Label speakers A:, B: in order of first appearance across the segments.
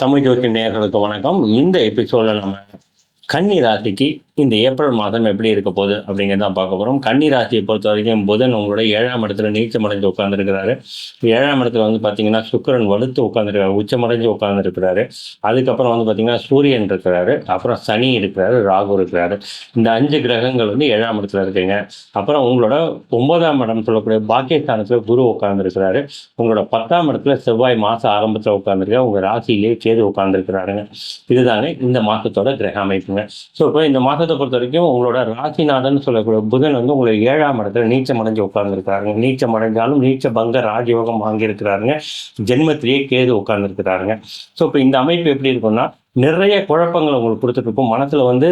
A: தமிழ் ஜோதிட நேயர்களுக்கு வணக்கம். இந்த எபிசோட நம்ம கன்னி ராசிக்கு இந்த ஏப்ரல் மாதம் எப்படி இருக்க போகுது அப்படிங்கிறத பார்க்க போகிறோம். கன்னி ராசியை பொறுத்த வரைக்கும் புதன் உங்களோட 7ஆம் இடத்துல நீச்சமடைஞ்சு உட்காந்துருக்கிறாரு. 7ஆம் இடத்துல பார்த்தீங்கன்னா சுக்கிரன் வலுத்து உட்காந்துருக்காரு, உச்சமடைஞ்சு உட்காந்துருக்கிறாரு. அதுக்கப்புறம் பார்த்தீங்கன்னா சூரியன் இருக்கிறாரு, அப்புறம் சனி இருக்கிறாரு, ராகு இருக்கிறாரு. இந்த 5 கிரகங்கள் 7ஆம் இடத்துல இருக்குங்க. அப்புறம் உங்களோட 9ஆம் இடம் சொல்லக்கூடிய பாக்கியஸ்தானத்தில் குரு உட்காந்துருக்கிறாரு. உங்களோட 10ஆம் இடத்துல செவ்வாய் மாத ஆரம்பத்தில் உட்காந்துருக்காரு. உங்கள் ராசியிலே கேது உட்காந்துருக்கிறாருங்க. இதுதாங்க இந்த மாதத்தோட கிரக அமைப்புங்க. ஸோ இப்போ இந்த மாதத்தை பொறுத்த வரைக்கும் உங்களோட ராசிநாதன் சொல்லக்கூடிய புதன் உங்களை 7ஆம் இடத்துல நீச்சமடைஞ்சு உட்கார்ந்துருக்காருங்க. நீச்சமடைஞ்சாலும் நீச்ச பங்க ராஜயோகம் வாங்கியிருக்கிறாருங்க. ஜென்மத்திலேயே கேது உட்கார்ந்துருக்கிறாருங்க. ஸோ இப்போ இந்த அமைப்பு எப்படி இருக்குன்னா, நிறைய குழப்பங்கள் உங்களுக்கு கொடுத்துட்டு இருக்கும். மனசுல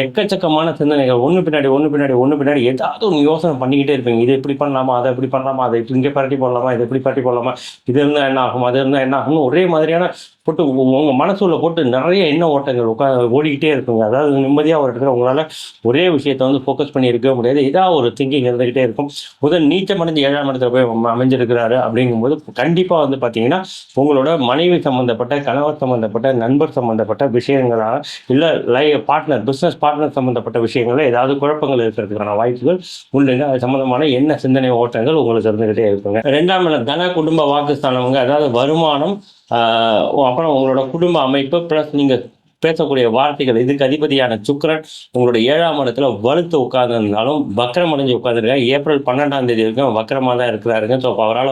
A: எக்கச்சக்கமான சிந்தனைகள் ஒன்று பின்னாடி ஏதாவது ஒன்று யோசனை பண்ணிக்கிட்டே இருப்பீங்க. இது எப்படி பண்ணலாமா, அதை எப்படி பண்ணலாமா, அதை இங்கே பரட்டி போடலாமா, இதை எப்படி பரட்டி போடலாமா, இது இருந்தால் என்ன ஆகும், அது இருந்தால் என்ன ஆகும்னு ஒரே மாதிரியான போட்டு உங்கள் மனசுல போட்டு நிறைய எண்ண ஓட்டங்கள் ஓடிக்கிட்டே இருக்குங்க. அதாவது நிம்மதியாக ஒரு இடத்துல உங்களால் ஒரே விஷயத்தை ஃபோக்கஸ் பண்ணி இருக்க முடியாது. ஏதாவது ஒரு திங்கிங் இருந்துகிட்டே இருக்கும். புதன் நீச்சமடைஞ்சு 7ஆம் இடத்துல போய் அமைஞ்சிருக்கிறாரு. அப்படிங்கும்போது கண்டிப்பாக பார்த்தீங்கன்னா உங்களோட மனைவி சம்மந்தப்பட்ட, கணவர் சம்மந்தப்பட்ட, நண்பர் சம்மந்தப்பட்ட விஷயங்களாக இல்லை பிஸ்னஸ் பார்ட்னர் சம்மந்தப்பட்ட விஷயங்கள்ல ஏதாவது குழப்பங்கள் இருக்கிறதுக்கான வாய்ப்புகள் உண்டுங்க. அது சம்மந்தமான என்ன சிந்தனை ஓட்டங்கள் உங்களுக்கு இருந்துகிட்டே இருக்குங்க. 2ஆம் இடம் தன குடும்ப வாக்குஸ்தானவங்க, அதாவது வருமானம், அப்புறம் உங்களோட குடும்ப அமைப்பு ப்ளஸ் நீங்கள் பேசக்கூடிய வார்த்தைகள், இதுக்கு அதிபதியான சுக்கிரன் உங்களுடைய 7ஆம் இடத்துல வலுத்து உட்கார்ந்திருந்தாலும் வக்கரம் அடைஞ்சு உட்கார்ந்துருக்காங்க. ஏப்ரல் 12ஆம் தேதி வரைக்கும் வக்கரமாக தான் இருக்கிறாருங்க. ஸோ அவரால்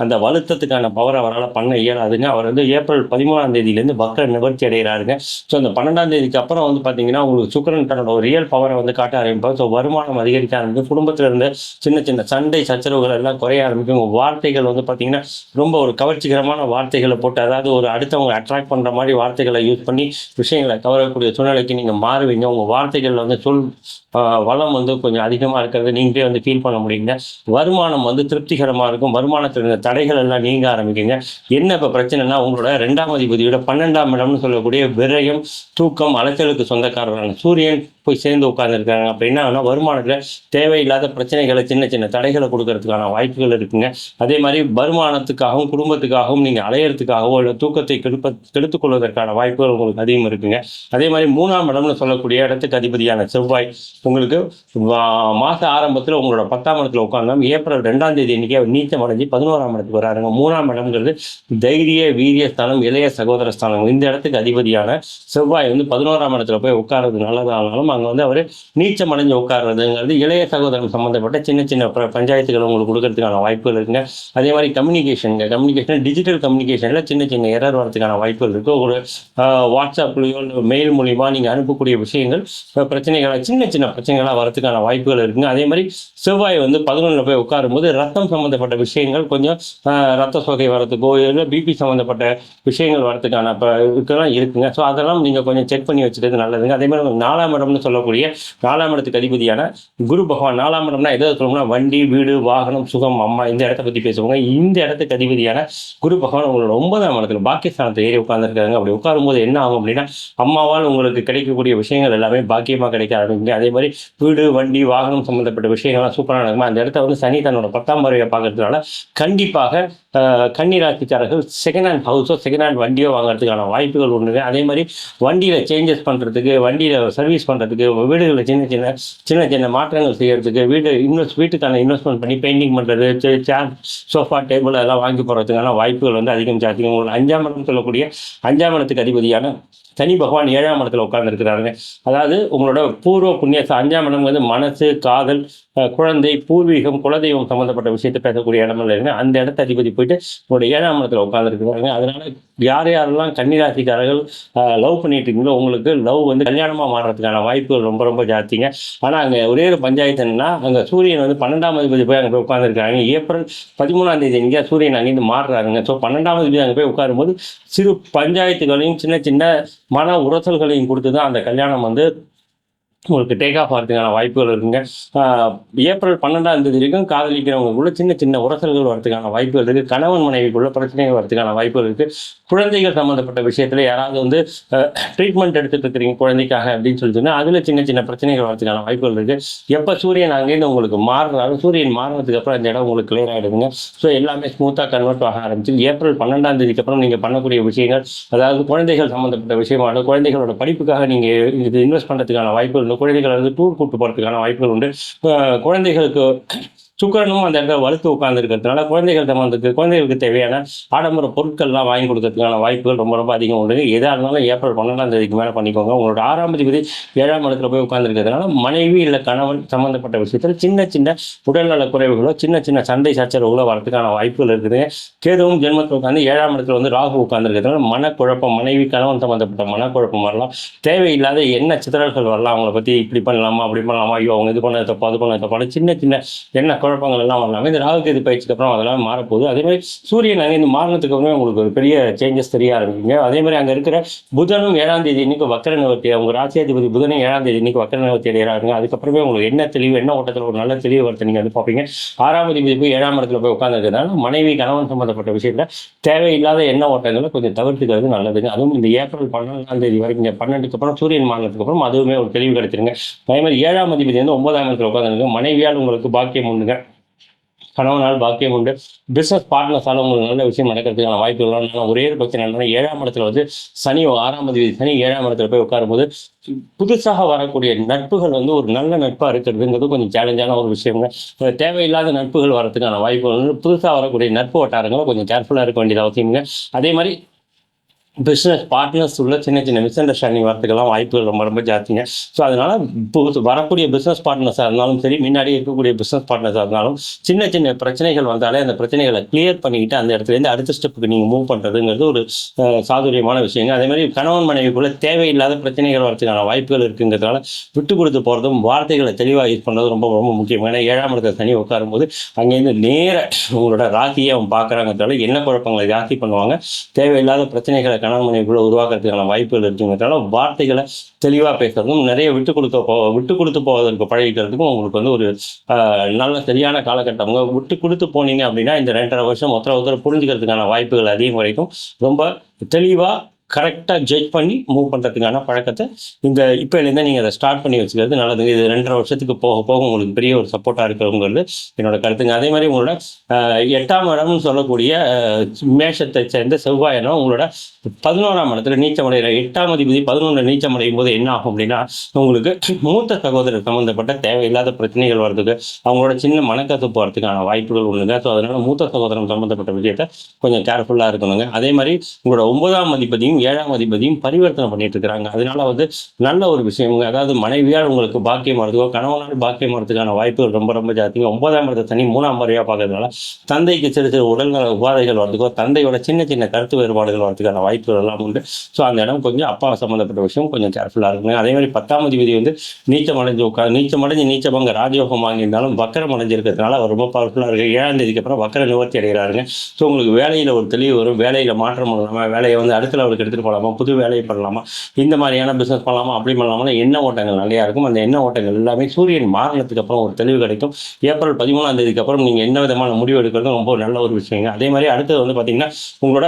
A: அந்த வலுத்தத்துக்கான பவர் அவரால் பண்ண இயலாதுங்க. அவர் ஏப்ரல் 13ஆம் தேதியிலேருந்து வக்கர நிவர்த்தி அடைகிறாருங்க. ஸோ அந்த 12ஆம் தேதிக்கு அப்புறம் பார்த்தீங்கன்னா உங்களுக்கு சுக்கிரன் தன்னோட ஒரு ரியல் பவரை காட்ட ஆரம்பிப்பார். ஸோ வருமானம் அதிகரிக்க ஆரம்பிக்கும். குடும்பத்தில் இருந்து சின்ன சின்ன சண்டை சச்சரவுகள் எல்லாம் குறைய ஆரம்பிக்கும். உங்கள் வார்த்தைகள் பார்த்தீங்கன்னா ரொம்ப ஒரு கவர்ச்சிகரமான வார்த்தைகளை போட்டு, அதாவது ஒரு அடுத்தவங்க அட்ராக்ட் பண்ணுற மாதிரி வார்த்தைகளை யூஸ் பண்ணி விஷயங்களை கவரக்கூடிய சூழ்நிலைக்கு நீங்கள் மாறுவீங்க. உங்கள் வார்த்தைகள் சொல் வளம் கொஞ்சம் அதிகமாக இருக்கிறது நீங்களே ஃபீல் பண்ண முடியுங்க. வருமானம் திருப்திகரமாக இருக்கும். வருமானத்தில் இருந்த தடைகள் எல்லாம் நீங்க ஆரம்பிக்குங்க. என்ன இப்போ பிரச்சனைனா, உங்களோட 2ஆம் அதிபதியோட 12ஆம் இடம்னு சொல்லக்கூடிய விரயம், தூக்கம், அலைச்சலுக்கு சொந்தக்காரரான சூரியன் போய் சேர்ந்து உட்கார்ந்துருக்காங்க. அப்படின்னா வருமானத்தில் தேவையில்லாத பிரச்சனைகளை, சின்ன சின்ன தடைகளை கொடுக்கறதுக்கான வாய்ப்புகள் இருக்குங்க. அதே மாதிரி வருமானத்துக்காகவும் குடும்பத்துக்காகவும் நீங்கள் அலையிறதுக்காகவோ இல்லை தூக்கத்தை கெடுத்துக் கொள்வதற்கான வாய்ப்புகள் உங்களுக்கு அதிகம் இருக்குங்க. அதே மாதிரி 3ஆம் இடம்னு சொல்லக்கூடிய இடத்துக்கு அதிபதியான செவ்வாய் உங்களுக்கு மாத ஆரம்பத்தில் உங்களோட 10ஆம் இடத்துல உட்கார்ந்தோம். ஏப்ரல் 2ஆம் தேதி அன்றைக்கி நீச்சம் அடைஞ்சு 11ஆம் இடத்துக்கு வராருங்க. 3ஆம் இடம்ங்கிறது தைரிய வீரிய ஸ்தானம், இளைய சகோதர ஸ்தானம். இந்த இடத்துக்கு அதிபதியான செவ்வாய் 11ஆம் இடத்துல போய் உட்கார்றது நல்லதானாலும் அங்கே அவர் நீச்சம் அடைஞ்சு உட்கார்றதுங்கிறது இளைய சகோதரன் சம்மந்தப்பட்ட சின்ன சின்ன பஞ்சாயத்துகளை உங்களுக்கு கொடுக்கறதுக்கான வாய்ப்புகள் இருக்குங்க. அதே மாதிரி கம்யூனிகேஷன் டிஜிட்டல் கம்யூனிகேஷனில் சின்ன சின்ன எரர் வரதுக்கான வாய்ப்புகள் இருக்குது. ஒரு வாட்ஸ்அப்லையோ இல்லை மெயில் மூலிமா நீங்கள் அனுப்பக்கூடிய விஷயங்கள் பிரச்சனைகளாக, சின்ன சின்ன பிரச்சனைகளாக வரதுக்கான வாய்ப்புகள் இருக்குங்க. அதே மாதிரி செவ்வாய் 11 போய் உட்காரும்போது ரத்தம் சம்மந்தப்பட்ட விஷயங்கள் கொஞ்சம் ரத்த சோகை வரத்துக்கோ இல்லை பிபி சம்மந்தப்பட்ட விஷயங்கள் வரதுக்கான இதெல்லாம் இருக்குங்க. ஸோ அதெல்லாம் நீங்கள் கொஞ்சம் செக் பண்ணி வச்சுக்கிறது நல்லதுங்க. அதே மாதிரி 4ஆம் இடம்னு சொல்லக்கூடிய 4ஆம் இடத்துக்கு அதிபதியான குரு பகவான், 4ஆம் இடம்னா எதாவது சொல்லணும்னா வண்டி, வீடு, வாகனம், சுகம், அம்மா, இந்த இடத்த பற்றி பேசுவாங்க. இந்த இடத்துக்கு அதிபதியான குரு பகவான் உங்களோட 9ஆம் இடத்துல பாக்கியஸ்தானத்தை ஏறி உட்கார்ந்துருக்காங்க. அப்படி உட்காரும்போது என்ன ஆகும் அப்படின்னா, அம்மாவால் உங்களுக்கு கிடைக்கக்கூடிய விஷயங்கள் எல்லாமே பாக்கியமாக கிடைக்க ஆரம்பிக்குங்க. அதே மாதிரி வீடு, வண்டி, வாகனம் சம்மந்தப்பட்ட விஷயங்கள்லாம் சூப்பராக நடக்குமா. அந்த இடத்த சனி தன்னோட 10ஆம் பார்வையை பார்க்கறதுனால கண்டிப்பாக கன்னி ராசிக்காரர்கள் செகண்ட் ஹேண்ட் ஹவுஸோ செகண்ட் ஹேண்ட் வண்டியோ வாங்குறதுக்கான வாய்ப்புகள் உண்டுங்க. அதே மாதிரி வண்டியில் சேஞ்சஸ் பண்ணுறதுக்கு, வண்டியில் சர்வீஸ் பண்ணுறதுக்கு, வீடுகளில் சின்ன சின்ன மாற்றங்கள் செய்யறதுக்கு, வீட்டுக்கான இன்வெஸ்ட்மெண்ட் பண்ணி பெயிண்டிங் பண்ணுறது, சேர், சோஃபா, டேபிள் எல்லாம் வாங்கி போகிறதுக்கான வாய்ப்புகள் அதிகம் ஜாஸ்தி. உங்களுக்கு 5ஆம் இடம் சொல்லக்கூடிய 5ஆம் இடத்துக்கு அதிபதியான சனி பகவான் 7ஆம் இடத்துல உட்கார்ந்துருக்கிறாருங்க. அதாவது உங்களோட பூர்வ புண்ணிய 5ஆம் இடம் மனசு, காதல், குழந்தை, பூர்வீகம், குலதெய்வம் சம்மந்தப்பட்ட விஷயத்தை பேசக்கூடிய இடங்கள் இருக்குங்க. அந்த இடத்த அதிபதி போயிட்டு உங்களோட 7ஆம் இடத்துல உட்கார்ந்துருக்கிறாங்க. அதனால யாரெல்லாம் கன்னிராசிக்காரர்கள் லவ் பண்ணிட்டு இருக்கீங்களோ உங்களுக்கு லவ் கல்யாணமாக மாறுறதுக்கான வாய்ப்புகள் ரொம்ப ரொம்ப ஜாஸ்திங்க. ஆனால் அங்கே ஒரே ஒரு பஞ்சாயத்து என்னன்னா, அங்கே சூரியன் 12ஆம் அதிபதி போய் அங்கே போய் உட்காந்துருக்காங்க. ஏப்ரல் 13ஆம் தேதி அன்றைக்கி சூரியன் அங்கேருந்து மாறுறாருங்க. ஸோ 12ஆம் தேதி அங்கே போய் உட்காரும்போது சிறு பஞ்சாயத்துகளையும் சின்ன சின்ன மன உரசல்களையும் கொடுத்து தான் அந்த கல்யாணம் உங்களுக்கு டேக் ஆஃப் ஆகிறதுக்கான வாய்ப்புகள் இருக்குங்க. ஏப்ரல் 12ஆம் தேதி வரைக்கும் காதலிக்கிறவங்களுக்குள்ள சின்ன சின்ன உரசல்கள் வரதுக்கான வாய்ப்புகள் இருக்குது. கணவன் மனைவிக்குள்ள பிரச்சனைகள் வரதுக்கான வாய்ப்புகள் இருக்குது. குழந்தைகள் சம்மந்தப்பட்ட விஷயத்தில் யாராவது வந்து ட்ரீட்மெண்ட் எடுத்துகிட்டு இருக்கிறீங்க குழந்தைக்காக அப்படின்னு சொல்லி சொன்னால் அதில் சின்ன சின்ன பிரச்சனைகள் வரதுக்கான வாய்ப்புகள் இருக்குது. எப்போ சூரியன் அங்கேருந்து உங்களுக்கு மாறுறாலும் சூரியன் மாறினதுக்கு அப்புறம் அந்த இடம் உங்களுக்கு கிளியர் ஆகிடுதுங்க. ஸோ எல்லாமே ஸ்மூத்தாக கன்வெர்ட் ஆக ஆரம்பிச்சு ஏப்ரல் 12ஆம் தேதிக்கு அப்புறம் நீங்கள் பண்ணக்கூடிய விஷயங்கள், அதாவது குழந்தைகள் சம்மந்தப்பட்ட விஷயமான குழந்தைகளோட படிப்புக்காக நீங்கள் இது இன்வெஸ்ட் பண்ணுறதுக்கான வாய்ப்புகள் உண்டு. குழந்தைகளை வந்து டூர் கூட்டு போகிறதுக்கான வாய்ப்புகள் உண்டு. குழந்தைகளுக்கு சுக்கிரனும் அந்த இடத்துல வலுத்து உட்கார்ந்துருக்கிறதுனால குழந்தைகளுக்கு தேவையான ஆடம்பர பொருட்கள்லாம் வாங்கி கொடுக்கறதுக்கான வாய்ப்புகள் ரொம்ப ரொம்ப அதிகம் உண்டு. எதாக இருந்தாலும் ஏப்ரல் 12ஆம் தேதிக்கு மேலே பண்ணிக்கோங்க. உங்களோட 6ஆம் அதிபதி 7ஆம் இடத்துல போய் உட்கார்ந்துருக்கிறதுனால மனைவி இல்லை கணவன் சம்மந்தப்பட்ட விஷயத்தில் சின்ன சின்ன உடல்நல குறைவுகளோ சின்ன சின்ன சண்டை சச்சரவுகளோ வரதுக்கான வாய்ப்புகள் இருக்குது. கேதுவும் ஜென்மத்தில் உட்காந்து 7ஆம் இடத்துல வந்து ராகு உட்கார்ந்துருக்கிறதுனால மனக்குழப்பம், மனைவி கணவன் சம்மந்தப்பட்ட மனக்குழப்பம் வரலாம். தேவையில்லாத என்ன சிதறல்கள் வரலாம். அவங்கள பற்றி இப்படி பண்ணலாமா அப்படி பண்ணலாமா, ஐயோ அவங்க இது பண்ண தப்பா அது பண்ண தப்பான சின்ன சின்ன என்ன குழப்பங்கள் எல்லாம் வரலாம். இந்த ராகு கேது பயிற்சிக்கு அப்புறம் அதெல்லாம் மாறப்போகுது. அதே மாதிரி சூரியன் அங்கே இந்த மாறினதுக்கு அப்புறம் உங்களுக்கு ஒரு பெரிய சேஞ்சஸ் தெரிய ஆரம்பிக்குங்க. அதே மாதிரி அங்கே இருக்கிற புதனும் 7ஆம் தேதி இன்னைக்கு வக்கர நிவர்த்தி, அவங்க ராசியாதிபதி புதனும் 7ஆம் தேதி இன்னைக்கு வக்கர நிவர்த்தி அடைகிறாங்க. அதுக்கப்புறமே உங்களுக்கு என்ன தெளிவு, என்ன ஓட்டத்தில் ஒரு நல்ல தெளிவு வரத்தை நீங்கள் வந்து பார்ப்பீங்க. 6ஆம் அதிபதி போய் 7ஆம் இடத்துல போய் உட்காந்துருக்கிறதுனால மனைவி கணவன் சம்பந்தப்பட்ட விஷயத்தில் தேவையில்லாத எண்ண ஓட்டங்களை கொஞ்சம் தவிர்த்துக்கிறது நல்லதுங்க. அதுவும் இந்த ஏப்ரல் 12ஆம் தேதி வரைக்கும் 12க்கு அப்புறம் சூரியன் மாறினதுக்கு அப்புறம் அதுவுமே ஒரு தெளிவு கிடைச்சிருங்க. அதே மாதிரி 7ஆம் அதிபதி வந்து 9ஆம் இடத்துல உட்காந்துருக்கு. மனைவியால் உங்களுக்கு பாக்கியம் உண்டுங்க, கணவனால் பாக்கியம் உண்டு. பிஸ்னஸ் பார்ட்னர்ஸால் உங்களுக்கு நல்ல விஷயம் நடக்கிறதுக்கான வாய்ப்புகள். ஒரே ஒரு பிரச்சனை என்னன்னா 7ஆம் இடத்துல வந்து சனி 6ஆம் அதிபதி சனி 7ஆம் இடத்துல போய் உட்காரும்போது புதுசாக வரக்கூடிய நட்புகள் வந்து ஒரு நல்ல நட்பாக இருக்கிறதுங்கிறது கொஞ்சம் சேலஞ்சான ஒரு விஷயங்க. தேவையில்லாத நட்புகள் வரதுக்கான வாய்ப்புகள், புதுசாக வரக்கூடிய நட்பு வட்டாரங்களும் கொஞ்சம் கேர்ஃபுல்லாக இருக்க வேண்டியது அவசியங்க. அதே மாதிரி பிஸ்னஸ் பார்ட்னர்ஸ் உள்ள சின்ன சின்ன மிஸ் அண்டர்ஸ்டாண்டிங் வரதுக்கெல்லாம் வாய்ப்புகள் ரொம்ப ரொம்ப ஜாஸ்திங்க. ஸோ அதனால் வரக்கூடிய பிஸ்னஸ் பார்ட்னர்ஸாக இருந்தாலும் சரி, முன்னாடி இருக்கக்கூடிய பிஸ்னஸ் பார்ட்னர்ஸாக இருந்தாலும் சின்ன சின்ன பிரச்சனைகள் வந்தாலே அந்த பிரச்சனைகளை கிளியர் பண்ணிக்கிட்டு அந்த இடத்துலேருந்து அடுத்த ஸ்டெப்புக்கு நீங்கள் மூவ் பண்ணுறதுங்கிறது ஒரு சாதுரியமான விஷயங்க. அதே மாதிரி கணவன் மனைவிக்குள்ளே தேவையில்லாத பிரச்சனைகள் வரதுக்கான வாய்ப்புகள் இருக்குங்கிறதுனால விட்டு கொடுத்து போகிறதும் வார்த்தைகளை தெளிவாக யூஸ் பண்ணுறது ரொம்ப ரொம்ப முக்கியம். ஏன்னா 7ஆம் இடத்துல சனி உட்காரும்போது அங்கேருந்து நேர உங்களோட ராசியை அவங்க பார்க்குறாங்கிறதால என்ன குழப்பங்களை ஜாஸ்தி பண்ணுவாங்க. தேவையில்லாத பிரச்சனைகளை கணவன் மனைவிக்குள்ள உருவாக்குறதுக்கான வாய்ப்புகள் இருக்குங்கிறதால வார்த்தைகளை தெளிவாக பேசுறதும் நிறைய விட்டு கொடுத்து போவதற்கு பழகிக்கிறதுக்கும் உங்களுக்கு வந்து ஒரு நல்ல சரியான காலகட்டம். விட்டு கொடுத்து போனீங்க அப்படின்னா இந்த 2.5 வருஷம் ஒருத்தர் புரிஞ்சுக்கிறதுக்கான வாய்ப்புகள் அதிகம் வரைக்கும் ரொம்ப தெளிவாக கரெக்டாக ஜட்ஜ் பண்ணி மூவ் பண்ணுறதுக்கான பழக்கத்தை இந்த இப்போலேருந்து நீங்கள் அதை ஸ்டார்ட் பண்ணி வச்சுக்கிறது நல்லது. இது 2.5 வருஷத்துக்கு போக போக உங்களுக்கு பெரிய ஒரு சப்போர்ட்டாக இருக்கிறவங்கிறது என்னோட கருத்துங்க. அதே மாதிரி உங்களோட 8ஆம் இடம்னு சொல்லக்கூடிய மேஷத்தை சேர்ந்த செவ்வாயினம் உங்களோட 11ஆம் இடத்துல நீச்சமடைகிற 8ஆம் அதிபதி 11 நீச்சமடையும் போது என்ன ஆகும் அப்படின்னா உங்களுக்கு மூத்த சகோதரர் சம்மந்தப்பட்ட தேவையில்லாத பிரச்சனைகள் வர்றதுக்கு, அவங்களோட சின்ன மனக்கசப்பு போகிறதுக்கான வாய்ப்புகள் உண்டுங்க. ஸோ அதனால மூத்த சகோதரன் சம்மந்தப்பட்ட விஷயத்தை கொஞ்சம் கேர்ஃபுல்லாக இருக்கணுங்க. அதே மாதிரி உங்களோட 9ஆம் அதிபதியும் 7ஆம் அதிபதியும் பரிவர்த்தனை பண்ணிட்டு இருக்கிறாங்க. அதனால வந்து நல்ல ஒரு விஷயம். அதாவது மனைவியால் உங்களுக்கு பாக்கியம் வரதுக்கோ கணவனால் பாக்கியம் வரதுக்கான வாய்ப்புகள் ரொம்ப ரொம்ப ஜாஸ்திங்க. 9ஆம் இடத்தை தனி 3ஆம் முறையாக பார்க்கறதுனால தந்தைக்கு சிறு சிறு உடல்நல உபாதைகள் வரதுக்கோ தந்தையோட சின்ன சின்ன கருத்து வேறுபாடுகள் வரதுக்கான வாய்ப்புகள் எல்லாம் உண்டு. ஸோ அந்த இடம் கொஞ்சம் அப்பா சம்மந்தப்பட்ட விஷயம் கொஞ்சம் கேர்ஃபுல்லாக இருக்குங்க. அதே மாதிரி 10ஆம் அதிபதி வந்து நீச்சமடைஞ்சு நீச்சபங்க ராஜயோகம் வாங்கியிருந்தாலும் வக்கரம் அடைஞ்சிருக்கிறதுனால அவர் ரொம்ப பவர்ஃபுல்லாக இருக்குது. 7ஆம் தேதிக்கு அப்புறம் வக்கர நிவர்த்தி அடைகிறாருங்க. ஸோ உங்களுக்கு வேலையில் ஒரு தெளிவு வரும். வேலையில் மாற்றம் பண்ணலாமா, வேலையை வந்து அடுத்த அவருக்கு எடுத்துகிட்டு போகலாமா, புது வேலையை பண்ணலாமா, இந்த மாதிரியான பிஸ்னஸ் பண்ணலாமா, அப்படி பண்ணலாமா, எண்ண ஓட்டங்கள் நிறையா இருக்கும். அந்த எண்ண ஓட்டங்கள் எல்லாமே சூரியன் மாறினதுக்கு அப்புறம் ஒரு தெளிவு கிடைக்கும். ஏப்ரல் 13ஆம் தேதிக்கு அப்புறம் நீங்கள் என்ன விதமான முடிவு எடுக்கிறது ரொம்ப நல்ல ஒரு விஷயங்க. அதே மாதிரி அடுத்தது வந்து பார்த்தீங்கன்னா உங்களோட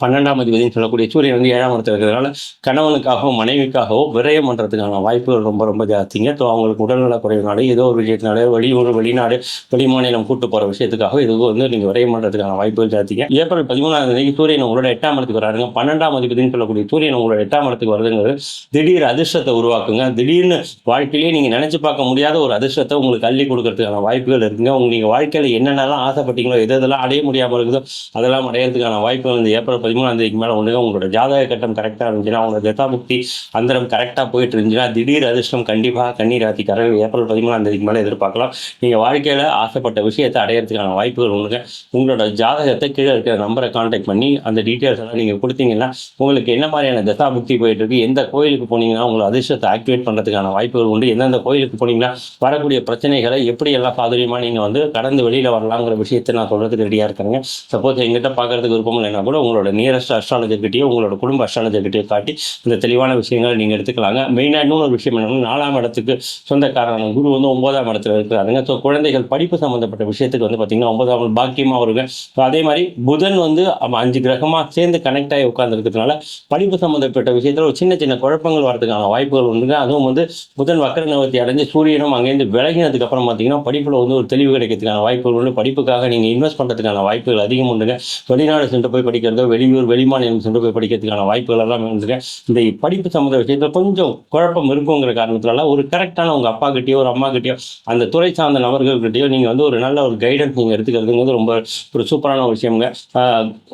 A: 12ஆம் அதிபதினு சொல்லக்கூடிய சூரியன் வந்து 7ஆம் இடத்துல இருக்கிறதுனால கணவனுக்காகவோ மனைவிக்காகவோ விரயம் பண்ணுறதுக்கான வாய்ப்புகள் ரொம்ப ரொம்ப ஜாஸ்திங்க. ஸோ அவங்களுக்கு உடல்நல குறைவுனாலே ஏதோ ஒரு விஷயத்தினாலே வெளியூர் வெளிநாடு வெளிமாநிலம் கூட்டு போகிற விஷயத்துக்காக இது வந்து நீங்கள் விரயம் பண்ணுறதுக்கான வாய்ப்புகள் ஜாஸ்திங்க. ஏப்ரல் 13ஆம் தேதி சூரியன் உங்களோட 8ஆம் இடத்துக்கு வராருங்க. 12ஆம் அதிபதினு சொல்லக்கூடிய சூரியன் உங்களோட 8ஆம் இடத்துக்கு வருதுங்கிறது திடீர் அதிர்ஷ்டத்தை உருவாக்குங்க. திடீர்னு வாழ்க்கையிலேயே நீங்கள் நினச்சி பார்க்க முடியாத ஒரு அதிர்ஷ்டத்தை உங்களுக்கு அள்ளி கொடுக்கறதுக்கான வாய்ப்புகள் இருக்குங்க. நீங்கள் வாழ்க்கையில் என்னென்னலாம் ஆசைப்பட்டீங்களோ எதெல்லாம் அடைய முடியாமல் இருக்குதோ அதெல்லாம் அடையிறதுக்கான வாய்ப்புகள் இந்த ஏப்ரல் 13ஆம் தேதிக்கு மேலே ஒன்றுங்க. உங்களோட ஜாதக கட்டம் கரெக்டாக இருந்துச்சுன்னா, உங்களோட தசாபுக்தி அந்தரம் கரெக்டாக போயிட்டு இருந்துச்சுன்னா திடீர் அதிர்ஷ்டம் கண்டிப்பாக கன்னிராசிக்காரர்கள் ஏப்ரல் 13ஆம் தேதிக்கு மேலே எதிர்பார்க்கலாம். நீங்கள் வாழ்க்கையில் ஆசைப்பட்ட விஷயத்தை அடையிறதுக்கான வாய்ப்புகள் ஒன்றுங்க. உங்களோட ஜாதகத்தை கீழே இருக்கிற நம்பரை கான்டாக்ட் பண்ணி அந்த டீட்டெயில்ஸ் எல்லாம் நீங்கள் கொடுத்தீங்கன்னா உங்களுக்கு என்ன மாதிரியான தசாபுக்தி போயிட்டு இருக்கு, எந்த கோயிலுக்கு போனீங்கன்னா உங்களை அதிர்ஷ்டத்தை ஆக்டிவேட் பண்ணுறதுக்கான வாய்ப்புகள் உண்டு, எந்தெந்த கோயிலுக்கு போனீங்கன்னா வரக்கூடிய பிரச்சனைகளை எப்படி எல்லாம் சாதுரியமாக நீங்கள் வந்து கடந்து வெளியில் வரலாங்கிற விஷயத்தை நான் சொல்கிறதுக்கு ரெடியாக இருக்கிறேங்க. சப்போஸ் எங்கிட்ட பார்க்கறதுக்கு விருப்பம் இல்லைன்னா கூட உங்களோட உங்களோட நியரஸ்ட் அஸ்ட்ராலஜர்கிட்டயோ உங்களோட குடும்ப அஸ்ட்ராலஜர்கிட்டயோ காட்டி இந்த தெளிவான விஷயங்களை நீங்கள் எடுத்துக்கலாங்க. மெயினாக இன்னொரு விஷயம் என்னன்னா, 4ஆம் இடத்துக்கு சொந்தக்காரன குரு வந்து 9ஆம் இடத்துல இருக்கிறாருங்க. ஸோ குழந்தைகள் படிப்பு சம்மந்தப்பட்ட விஷயத்துக்கு வந்து பார்த்தீங்கன்னா 9ஆம் பாக்கியமாக வருங்க. ஸோ அதே மாதிரி புதன் வந்து 5 கிரகமாக சேர்ந்து கனெக்ட் ஆகி உட்காந்துருக்கிறதுனால படிப்பு சம்மந்தப்பட்ட விஷயத்தில் ஒரு சின்ன சின்ன குழப்பங்கள் வரதுக்கான வாய்ப்புகள் உண்டுங்க. அதுவும் வந்து புதன் வக்கர நிவர்த்தி அடைஞ்சு சூரியனும் அங்கேருந்து விலகினதுக்கு அப்புறம் பார்த்தீங்கன்னா படிப்பில் வந்து ஒரு தெளிவு கிடைக்கிறதுக்கான வாய்ப்புகள் உண்டு. படிப்புக்காக நீங்கள் இன்வெஸ்ட் பண்ணுறதுக்கான வாய்ப்புகள் அதிகம் உண்டுங்க. வெளிநாடு சென்று போய் படிக்கிறதோ வெளியூர் வெளிமாநிலம் சென்று போய் படிக்கிறதுக்கான வாய்ப்புகள் எல்லாம் உண்டுங்க. இந்த படிப்பு சம்மந்த விஷயத்தில் கொஞ்சம் குழப்பம் இருக்குங்கிற காரணத்தினால ஒரு கரெக்டான உங்கள் அப்பா கிட்டேயோ ஒரு அம்மா கிட்டேயோ அந்த துறை சார்ந்த நபர்கள்கிட்டயோ நீங்கள் வந்து ஒரு நல்ல ஒரு கைடன்ஸ் நீங்கள் எடுத்துக்கிறதுங்கிறது ரொம்ப ஒரு சூப்பரான ஒரு விஷயங்க.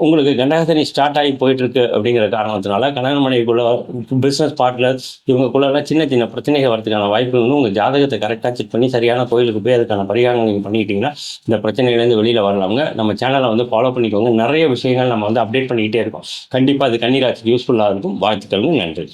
A: உங்களுக்கு கண்டகசனி ஸ்டார்ட் ஆகி போயிட்டு இருக்கு அப்படிங்கிற காரணத்தினால கணவன் மனைவிக்குள்ள பிஸ்னஸ் பார்ட்னர் இவங்களுக்குள்ளெல்லாம் சின்ன சின்ன பிரச்சனைகள் வரதுக்கான வாய்ப்புகள் வந்து உங்கள் ஜாதகத்தை கரெக்டாக செக் பண்ணி சரியான கோயிலுக்கு போய் அதுக்கான பரிகாரம் நீங்கள் பண்ணிக்கிட்டீங்கன்னா இந்த பிரச்சனையிலேருந்து வெளியில் வரலாமுங்க. நம்ம சேனலை வந்து ஃபாலோ பண்ணிக்கோங்க. நிறைய விஷயங்கள் நம்ம வந்து அப்டேட் பண்ணிக்கிட்டே இருக்கோம். கண்டிப்பாக அது கன்னிராசிக்கு யூஸ்ஃபுல்லாக இருக்கும். வாழ்த்துக்கள். நன்றி.